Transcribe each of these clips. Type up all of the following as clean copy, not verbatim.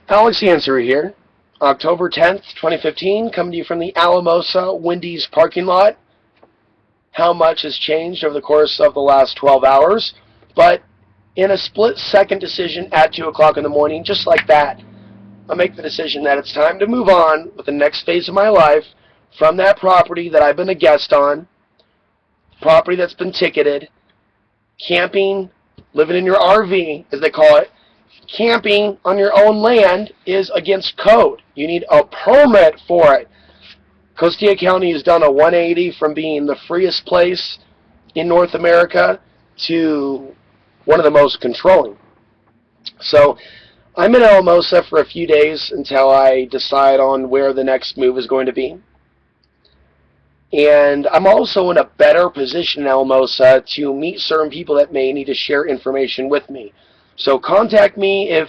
Alex Answer here. October 10th, 2015, coming to you from the Alamosa Wendy's parking lot. How much has changed over the course of the last 12 hours? But in a split-second decision at 2 o'clock in the morning, just like that, I make the decision that it's time to move on with the next phase of my life from that property that I've been a guest on, property that's been ticketed, camping, living in your RV, as they call it. Camping on your own land is against code. You need a permit for it. Costilla County has done a 180 from being the freest place in North America to one of the most controlling. So I'm in Alamosa for a few days until I decide on where the next move is going to be. And I'm also in a better position in Alamosa to meet certain people that may need to share information with me. So contact me if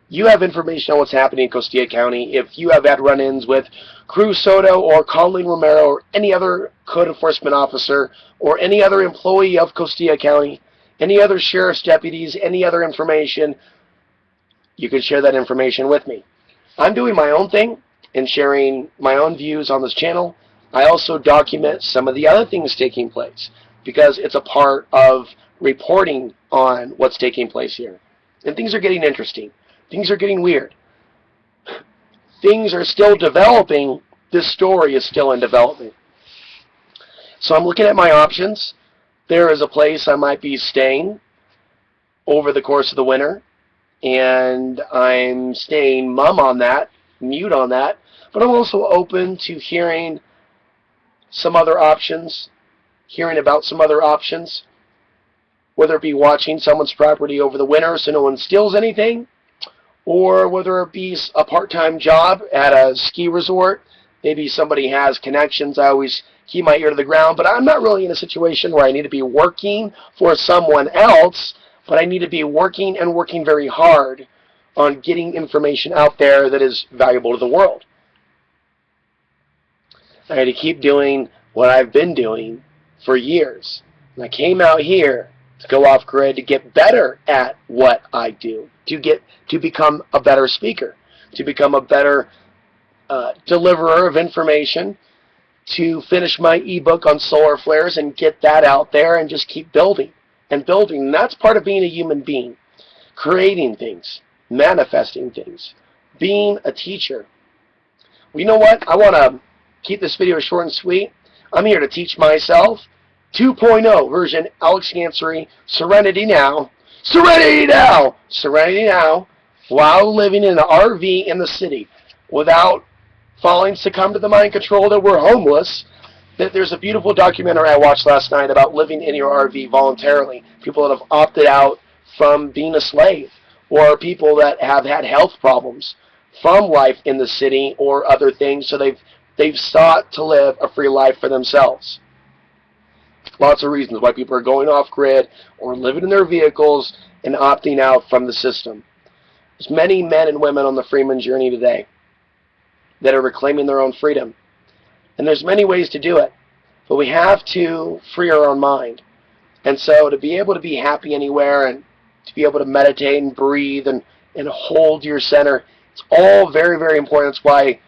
you have information on what's happening in Costilla County, if you have had run-ins with Cruz Soto or Colleen Romero or any other code enforcement officer or any other employee of Costilla County, any other sheriff's deputies, any other information, you can share that information with me. I'm doing my own thing and sharing my own views on this channel. I also document some of the other things taking place because it's a part of reporting on what's taking place here. And things are getting interesting. Things are getting weird. Things are still developing. This story is still in development. So I'm looking at my options. There is a place I might be staying over the course of the winter. And I'm staying mum on that, mute on that. But I'm also open to hearing some other options, hearing about some other options. Whether it be watching someone's property over the winter so no one steals anything, or whether it be a part-time job at a ski resort. Maybe somebody has connections. I always keep my ear to the ground, but I'm not really in a situation where I need to be working for someone else, but I need to be working and working very hard on getting information out there that is valuable to the world. I had to keep doing what I've been doing for years. And I came out here to go off grid to get better at what I do, to become a better speaker, to become a better deliverer of information, to finish my ebook on solar flares and get that out there and just keep building and building. And that's part of being a human being, creating things, manifesting things, being a teacher. Well, you know what? I want to keep this video short and sweet. I'm here to teach myself. 2.0 version, Alex Gansery, Serenity now. Serenity now! Serenity now, while living in an RV in the city, without succumb to the mind control that we're homeless. That there's a beautiful documentary I watched last night about living in your RV voluntarily. People that have opted out from being a slave, or people that have had health problems from life in the city or other things, so they've sought to live a free life for themselves. Lots of reasons why people are going off grid or living in their vehicles and opting out from the system. There's many men and women on the Freeman journey today that are reclaiming their own freedom. And there's many ways to do it. But we have to free our own mind. And so to be able to be happy anywhere and to be able to meditate and breathe and hold your center, it's all very, very important. That's why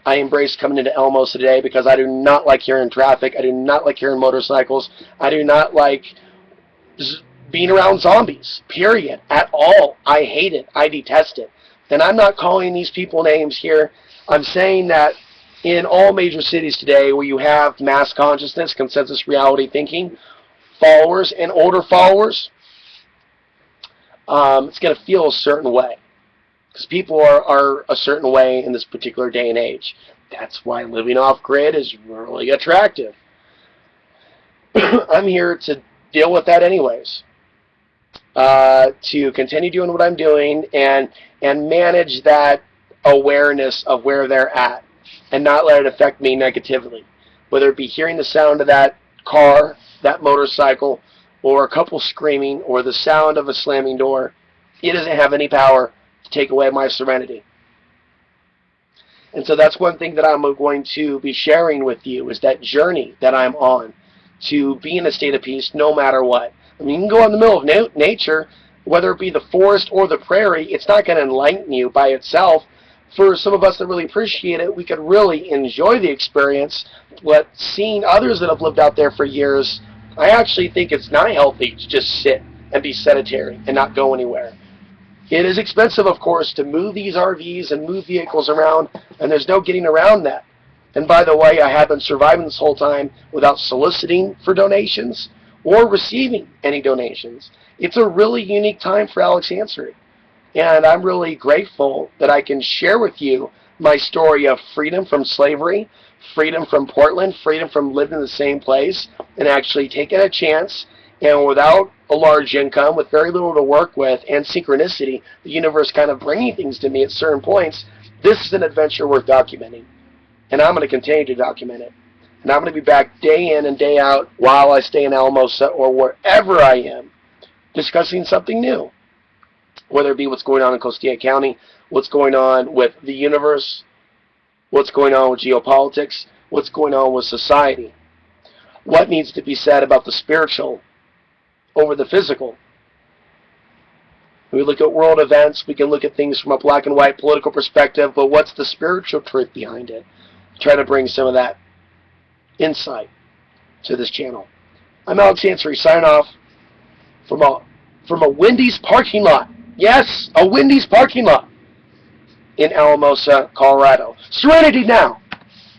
I embrace coming into Alamosa today, because I do not like hearing traffic. I do not like hearing motorcycles. I do not like being around zombies, period, at all. I hate it. I detest it. And I'm not calling these people names here. I'm saying that in all major cities today where you have mass consciousness, consensus reality thinking, followers and older followers, it's going to feel a certain way. Because people are a certain way in this particular day and age. That's why living off-grid is really attractive. I'm here to deal with that anyways. To continue doing what I'm doing and manage that awareness of where they're at and not let it affect me negatively. Whether it be hearing the sound of that car, that motorcycle, or a couple screaming, or the sound of a slamming door, it doesn't have any power to take away my serenity. And so that's one thing that I'm going to be sharing with you, is that journey that I'm on to be in a state of peace no matter what. I mean, you can go out in the middle of nature. whether it be the forest or the prairie, it's not going to enlighten you by itself. For some of us that really appreciate it, we could really enjoy the experience. But seeing others that have lived out there for years, I actually think it's not healthy to just sit and be sedentary and not go anywhere. It is expensive, of course, to move these RVs and move vehicles around, and there's no getting around that. And by the way, I have been surviving this whole time without soliciting for donations or receiving any donations. It's a really unique time for Alexandria. And I'm really grateful that I can share with you my story of freedom from slavery, freedom from Portland, freedom from living in the same place, and actually taking a chance, and without a large income, with very little to work with, and synchronicity, the universe kind of bringing things to me at certain points. This is an adventure worth documenting. And I'm going to continue to document it. And I'm going to be back day in and day out while I stay in Alamosa or wherever I am, discussing something new. Whether it be what's going on in Costilla County, what's going on with the universe, what's going on with geopolitics, what's going on with society, what needs to be said about the spiritual over the physical. We look at world events, we can look at things from a black and white political perspective, but what's the spiritual truth behind it? Try to bring some of that insight to this channel. I'm Alex Ansary, signing off from a Wendy's parking lot. Yes, a Wendy's parking lot in Alamosa, Colorado. Serenity now.